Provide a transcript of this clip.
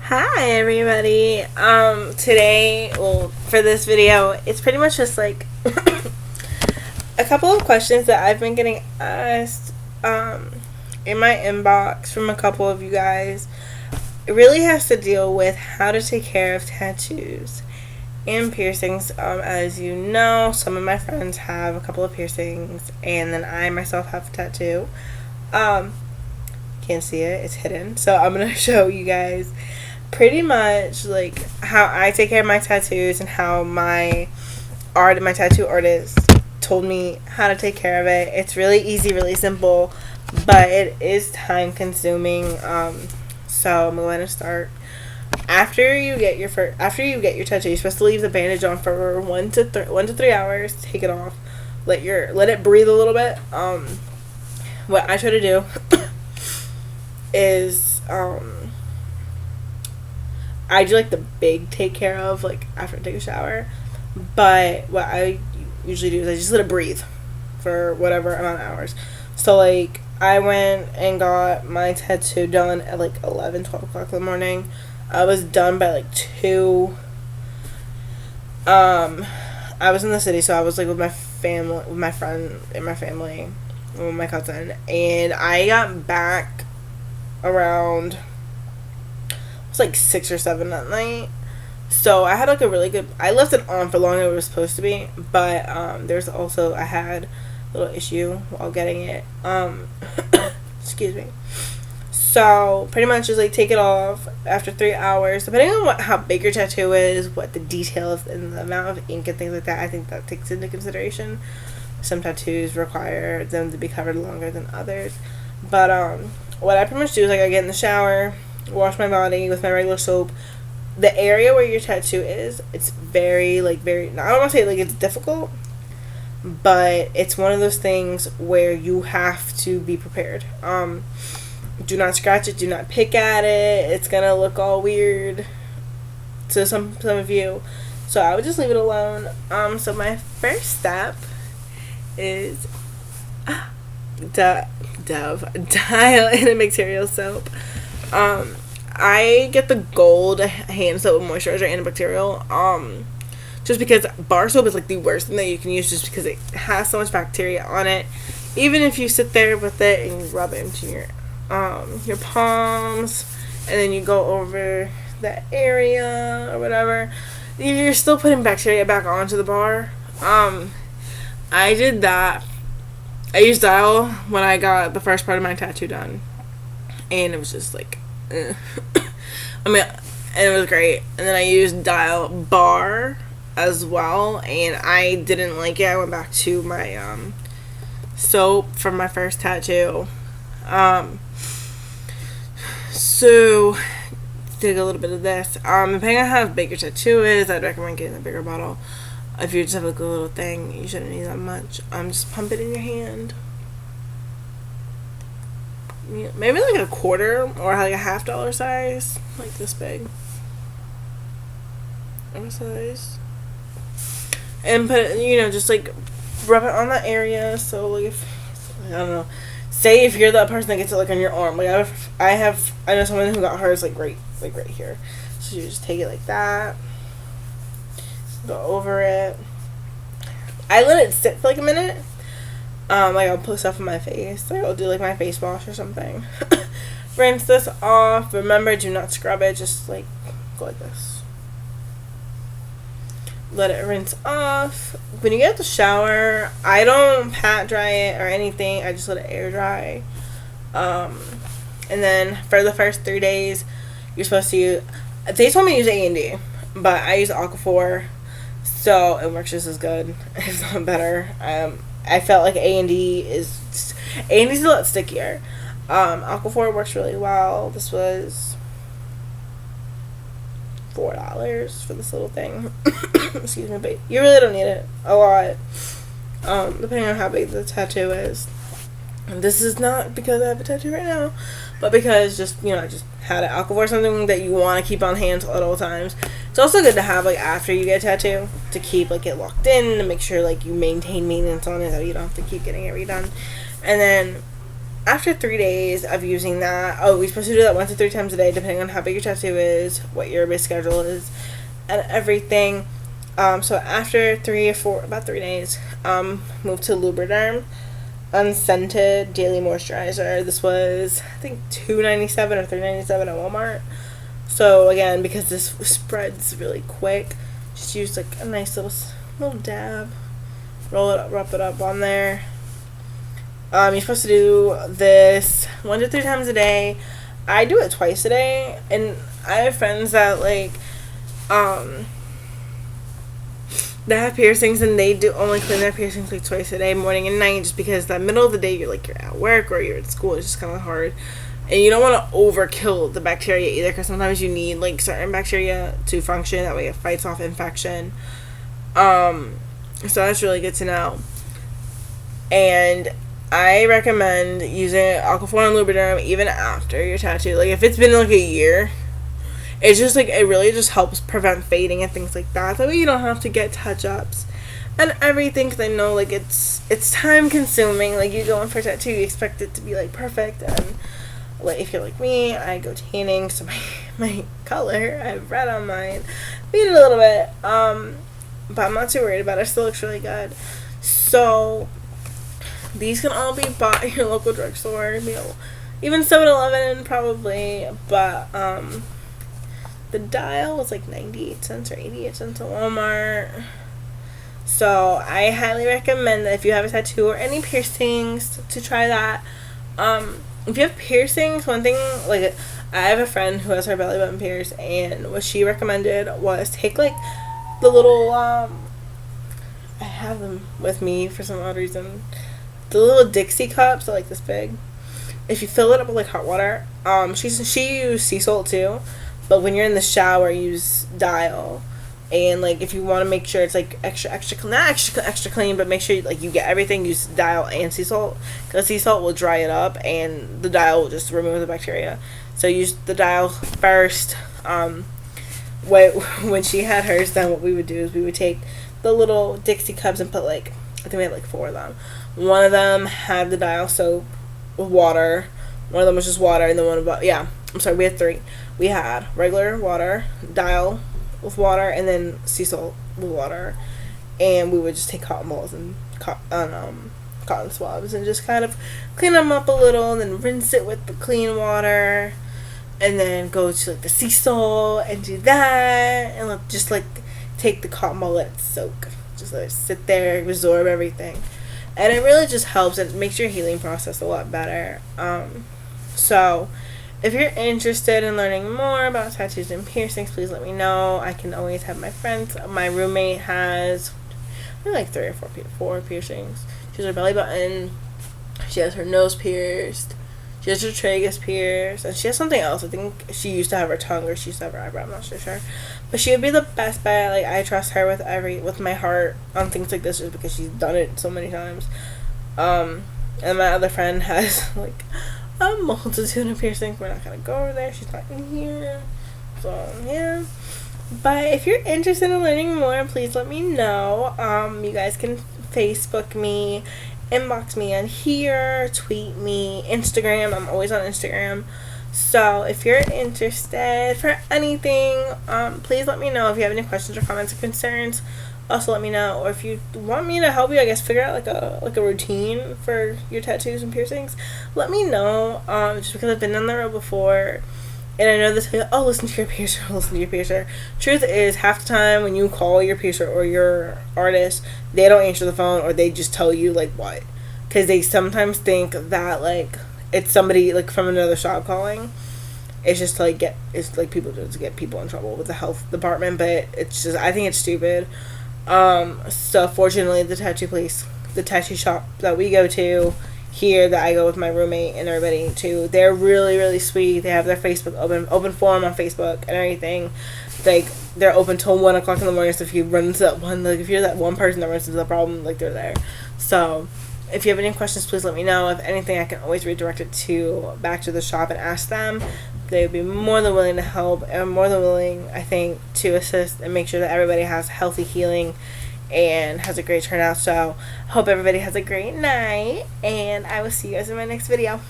Hi everybody. Today, well, for this video, it's pretty much just like a couple of questions that I've been getting asked in my inbox from a couple of you guys. It really has to deal with how to take care of tattoos and piercings. As you know, some of my friends have a couple of piercings, and then I myself have a tattoo. Can't see it, it's hidden. So I'm gonna show you guys pretty much like how I take care of my tattoos and how my tattoo artist told me how to take care of it. It's really easy, really simple, but it is time consuming. So I'm going to start. After you get your tattoo, you're supposed to leave the bandage on for 1 to 3 hours. Take it off. Let it breathe a little bit. What I try to do is I do like the big take care of like after I take a shower, but what I usually do is I just let it breathe for whatever amount of hours. So like I went and got my tattoo done at like 12 o'clock in the morning. I was done by like 2. I was in the city, so I was like with my family, with my friend and my family, with my cousin, and I got back around like 6 or 7 that night. So I had like a really good, I left it on for longer than it was supposed to be, but there's also, I had a little issue while getting it. Excuse me. So pretty much just like take it off after 3 hours, depending on how big your tattoo is, what the details and the amount of ink and things like that. I think that takes into consideration. Some tattoos require them to be covered longer than others, but what I pretty much do is like I get in the shower, wash my body with my regular soap. The area where your tattoo is, it's very I don't want to say like it's difficult, but it's one of those things where you have to be prepared. Do not scratch it, do not pick at it. It's gonna look all weird to some of you, so I would just leave it alone. So my first step is Dove Dial in a Bacterial soap. I get the gold hand soap with moisturizer and antibacterial. Just because bar soap is like the worst thing that you can use, just because it has so much bacteria on it. Even if you sit there with it and you rub it into your palms, and then you go over that area or whatever, you're still putting bacteria back onto the bar. I did that. I used Dial when I got the first part of my tattoo done, and it was just like, I mean, and it was great. And then I used Dial Bar as well, and I didn't like it. I went back to my soap from my first tattoo. So take a little bit of this. Depending on how big your tattoo is, I'd recommend getting a bigger bottle. If you just have like a little thing, you shouldn't need that much. Just pump it in your hand. Maybe like a quarter or like a $50 size, like this big of a size, and put it, just like rub it on that area. So like if I don't know, say if you're that person that gets it like on your arm, like I know someone who got hers like right here. So you just take it like that, go over it. I let it sit for like a minute. Like I'll put stuff on my face. Like I'll do like my face wash or something. Rinse this off. Remember, do not scrub it. Just like go like this. Let it rinse off. When you get out the shower, I don't pat dry it or anything. I just let it air dry. And then for the first 3 days, you're supposed to use. They told me to use A&D, but I use Aquaphor, so it works just as good, if not better. I felt like A&D's a lot stickier. Aquaphor works really well. This was $4 for this little thing. Excuse me, but you really don't need it a lot. Depending on how big the tattoo is. And this is not because I have a tattoo right now, but because I just had it. Aquaphor is something that you want to keep on hand at all times. It's also good to have like after you get a tattoo to keep like it locked in, to make sure like you maintain maintenance on it, so you don't have to keep getting it redone. And then after 3 days of using that, oh, we're supposed to do that 1 to 3 times a day, depending on how big your tattoo is, what your base schedule is, and everything. So after about 3 days, moved to Lubriderm unscented daily moisturizer. This was, I think, $2.97 or $3.97 at Walmart. So again, because this spreads really quick, just use like a nice little dab, roll it up, rub it up on there. You're supposed to do this 1 to 3 times a day. I do it twice a day, and I have friends that like that have piercings, and they do only clean their piercings like twice a day, morning and night, just because the middle of the day you're at work or you're at school. It's just kind of hard, and you don't want to overkill the bacteria either, because sometimes you need like certain bacteria to function. That way it fights off infection. So that's really good to know. And I recommend using Aquaphor and Lubriderm even after your tattoo. Like if it's been like a year, it's just like, it really just helps prevent fading and things like that. That way you don't have to get touch-ups and everything, because I know like it's time consuming. Like you go in for a tattoo, you expect it to be like perfect, and like if you're like me, I go tanning, so my color, I have red on mine, faded a little bit, but I'm not too worried about it. It still looks really good. So these can all be bought at your local drugstore, even 7-Eleven probably, but the dial was like 98 cents or 88 cents at Walmart. So I highly recommend that if you have a tattoo or any piercings, to try that. If you have piercings, one thing, like I have a friend who has her belly button pierced, and what she recommended was take like the little I have them with me for some odd reason, the little Dixie cups are like this big. If you fill it up with like hot water, she used sea salt too, but when you're in the shower, use dial. And like if you want to make sure it's like extra clean, but make sure like you get everything, use dial and sea salt, because sea salt will dry it up and the dial will just remove the bacteria. So use the dial first. When she had hers done, what we would do is we would take the little Dixie cups and put like, I think we had like 4 of them. One of them had the dial soap with water. One of them was just water, and then we had 3. We had regular water, dial with water, and then sea salt with water. And we would just take cotton balls and cotton swabs and just kind of clean them up a little, and then rinse it with the clean water, and then go to like the sea salt and do that, and just like take the cotton ball, let it soak, just let it sit there, absorb everything, and it really just helps. It makes your healing process a lot better. So if you're interested in learning more about tattoos and piercings, please let me know. I can always have my friends. My roommate has like 3 or 4 piercings. She has her belly button, she has her nose pierced, she has her tragus pierced, and she has something else. I think she used to have her tongue, or she used to have her eyebrow. I'm not so sure, but she would be the best bet. Like I trust her with my heart on things like this, just because she's done it so many times. And my other friend has like a multitude of piercings. We're not gonna go over there. She's not in here. So yeah. But if you're interested in learning more, please let me know. You guys can Facebook me, inbox me on here, tweet me, Instagram. I'm always on Instagram. So if you're interested for anything, please let me know. If you have any questions or comments or concerns, also let me know. Or if you want me to help you, I guess, figure out like a routine for your tattoos and piercings, let me know. Just because I've been down the road before, and I know this, listen to your piercer, listen to your piercer. Truth is, half the time when you call your piercer or your artist, they don't answer the phone, or they just tell you like what, because they sometimes think that like it's somebody like from another shop calling. It's just to people do it to get people in trouble with the health department, but it's just, I think it's stupid. So fortunately, the tattoo shop that we go to here, that I go with my roommate and everybody to, they're really, really sweet. They have their Facebook open forum on Facebook and everything. Like they're open till 1 o'clock in the morning. So if you run into that one, like if you're that one person that runs into the problem, like they're there. So if you have any questions, please let me know. If anything, I can always redirect it back to the shop and ask them. They would be more than willing to help, and more than willing, I think, to assist and make sure that everybody has healthy healing and has a great turnout. So hope everybody has a great night, and I will see you guys in my next video.